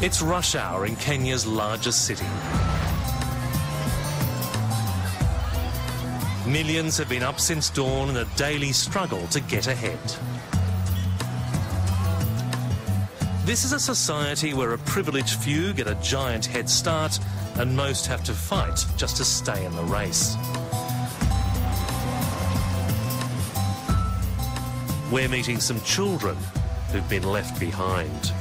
It's rush hour in Kenya's largest city. Millions have been up since dawn in a daily struggle to get ahead. This is a society where a privileged few get a giant head start and most have to fight just to stay in the race. We're meeting some children who've been left behind.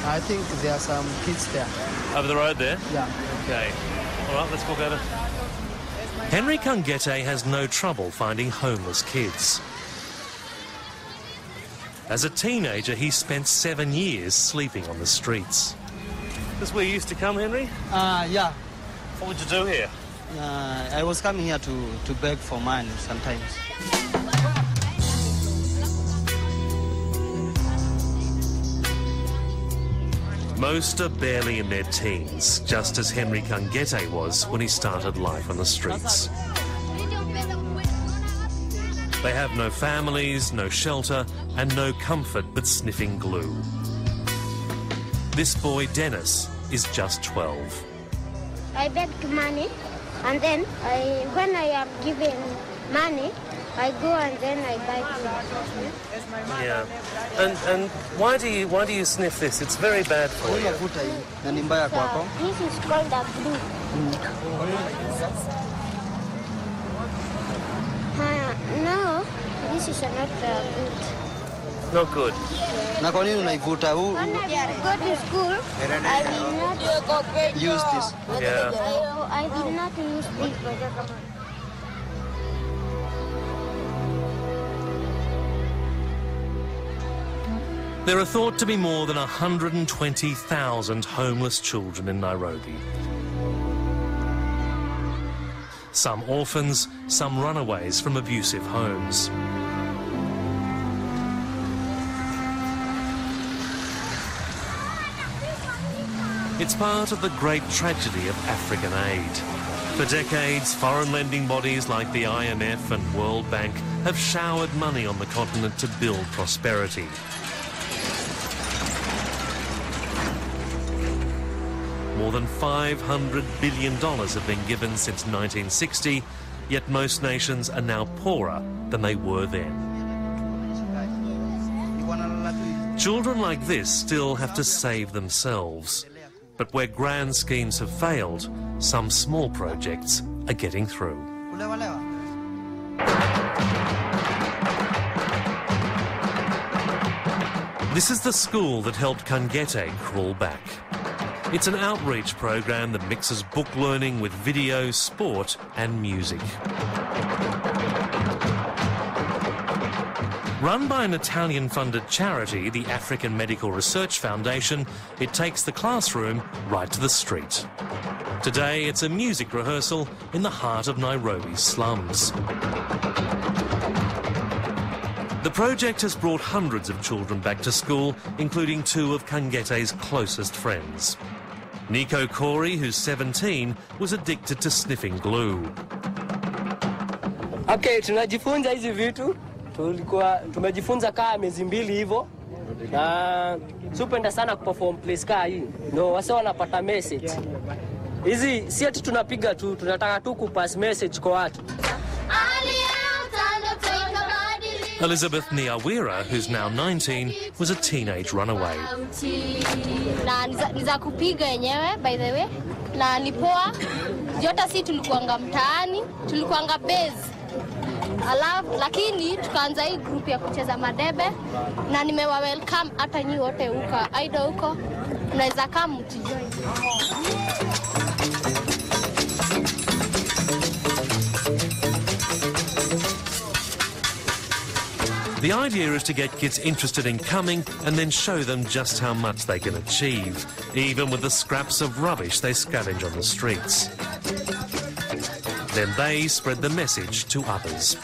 I think there are some kids there. Over the road there? Yeah. Okay. All right, let's walk over. Henry Kangete has no trouble finding homeless kids. As a teenager, he spent 7 years sleeping on the streets. This is where you used to come, Henry? Yeah. What would you do here? I was coming here to beg for money sometimes. Most are barely in their teens, just as Henry Kangete was when he started life on the streets. They have no families, no shelter, and no comfort but sniffing glue. This boy, Dennis, is just 12. I begged money, and then when I am given money, I go and then I buy food. Yeah. And why do you sniff this? It's very bad for you. This is called a glue. No, this is not good. Not good. Na kwa nini unaivuta huu? When I go to school, I will not use this. Yeah. I will not use this. There are thought to be more than 120,000 homeless children in Nairobi. Some orphans, some runaways from abusive homes. It's part of the great tragedy of African aid. For decades, foreign lending bodies like the IMF and World Bank have showered money on the continent to build prosperity. More than $500 billion have been given since 1960, yet most nations are now poorer than they were then. Children like this still have to save themselves. But where grand schemes have failed, some small projects are getting through. This is the school that helped Kangete crawl back. It's an outreach program that mixes book learning with video, sport and music. Run by an Italian-funded charity, the African Medical Research Foundation, it takes the classroom right to the street. Today, it's a music rehearsal in the heart of Nairobi's slums. The project has brought hundreds of children back to school, including 2 of Kangete's closest friends. Nico Corey, who's 17, was addicted to sniffing glue. Okay, tunajifunza hizi vitu. Tumejifunza kaa miezi 2 hivyo. Na supenda sana kuperform place kaa hii. No, wase wanapata message. Hizi si ati tunapiga tu, tunataka tu kupass message kwa watu. Elizabeth Niawira, who's now 19, was a teenage runaway. Na niza kupiga yenyewe, by the way. Na nipoa, jota si tulikuanga mtaani, tulikuanga base. Lakini tukaanza hii group ya kucheza madebe na nimewa welcome hata nyi wote huko aido huko unaweza kama mtujoin. The idea is to get kids interested in coming and then show them just how much they can achieve, even with the scraps of rubbish they scavenge on the streets. Then they spread the message to others.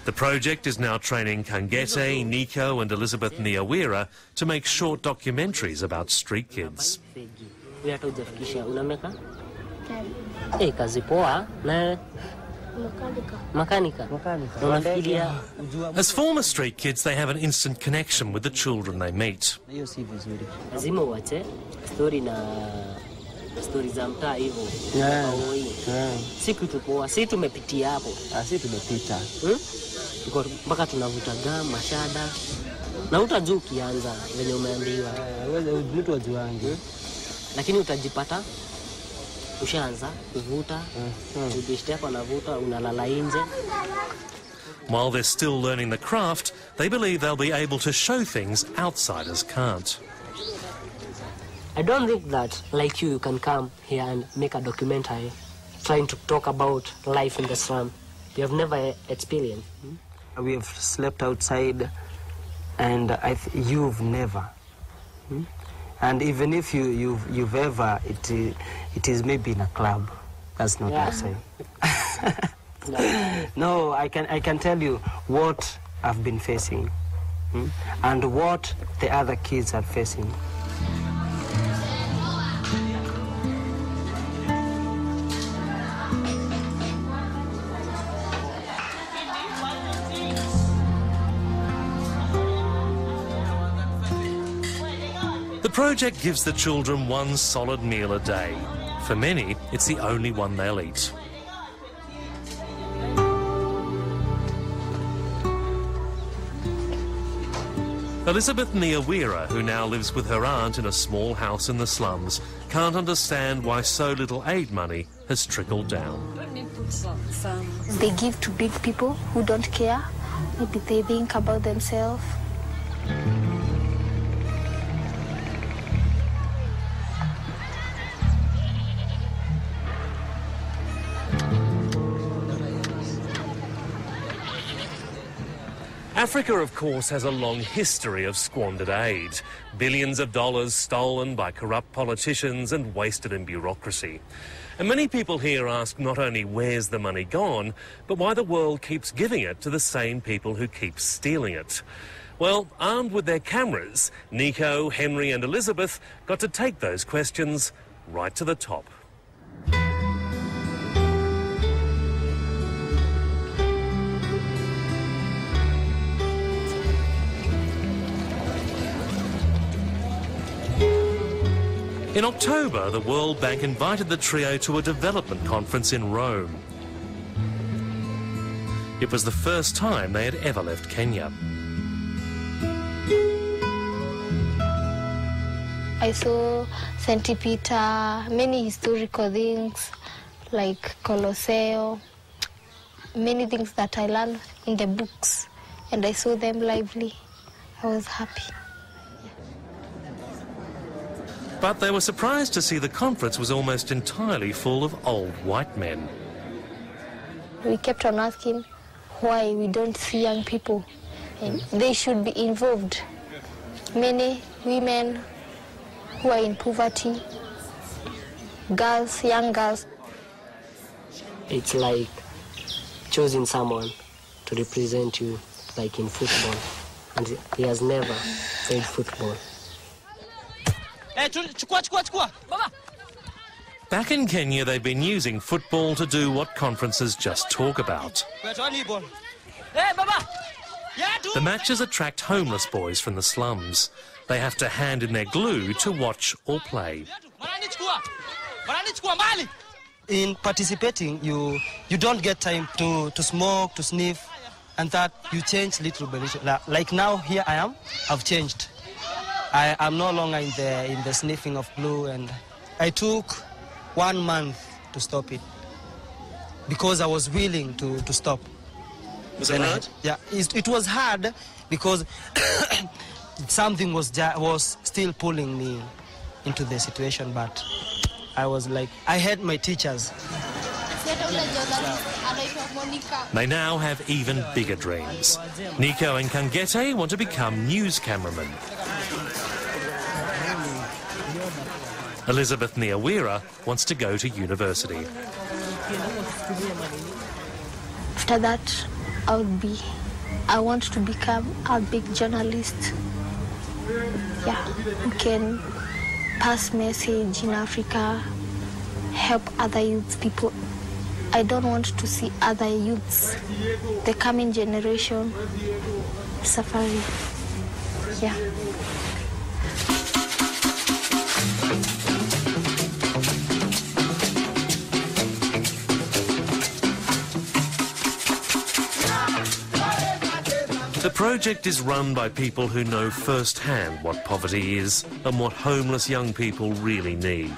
The project is now training Kangete, Nico and Elizabeth Niawira to make short documentaries about street kids. Makanika. Unafikiria As former street kids, they have an instant connection with the children they meet. lazima uache story za mtaa hivyo. Si kitu poa, si tumepitia hapo. Si tumepita. Tuko mpaka tunavuta gam, mashada. Na utajua ukianza venye umeambiwa. Mtu wajuangi. Lakini utajipata ushaanza kuvuta, ubishte yako anavuta, unalala nje. While they're still learning the craft, they believe they'll be able to show things outsiders can't. I don't think that, like you can come here and make a documentary trying to talk about life in the slum. You have never experienced. We have slept outside, and you've never. And even if you've ever, it is maybe in a club. That's not outside. No, I can tell you what I've been facing, and what the other kids are facing. The project gives the children one solid meal a day. For many, it's the only one they'll eat. Elizabeth Niawira, who now lives with her aunt in a small house in the slums, can't understand why so little aid money has trickled down. They give to big people who don't care. Maybe they think about themselves. Africa, of course, has a long history of squandered aid. Billions of dollars stolen by corrupt politicians and wasted in bureaucracy. And many people here ask not only where's the money gone, but why the world keeps giving it to the same people who keep stealing it. Well, armed with their cameras, Nico, Henry and Elizabeth got to take those questions right to the top. In October, the World Bank invited the trio to a development conference in Rome. It was the first time they had ever left Kenya. I saw St. Peter, many historical things like Colosseo, many things that I learned in the books, and I saw them lively. I was happy. But they were surprised to see the conference was almost entirely full of old white men. We kept on asking why we don't see young people. And they should be involved. Many women who are in poverty, girls, young girls. It's like choosing someone to represent you, like in football. And he has never played football. Back in Kenya, they've been using football to do what conferences just talk about. The matches attract homeless boys from the slums. They have to hand in their glue to watch or play. In participating, you don't get time to smoke, to sniff, and that you change little by little. Like now, here I am, I've changed. I'm no longer in the sniffing of glue, and I took 1 month to stop it because I was willing to stop. Was it hard? Yeah, it was hard because something was still pulling me into the situation, but I was like, I had my teachers. They now have even bigger dreams. Nico and Kangete want to become news cameramen. Elizabeth Niawira wants to go to university. After that, I want to become a big journalist. Yeah, who can pass message in Africa, help other youth people I don't want to see other youths, the coming generation, suffering. Yeah. The project is run by people who know firsthand what poverty is and what homeless young people really need.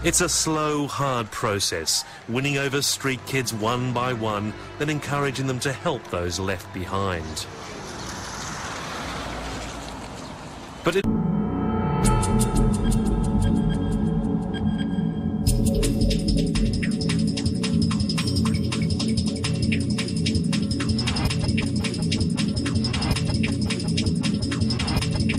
It's a slow, hard process, winning over street kids one by one, then encouraging them to help those left behind. But it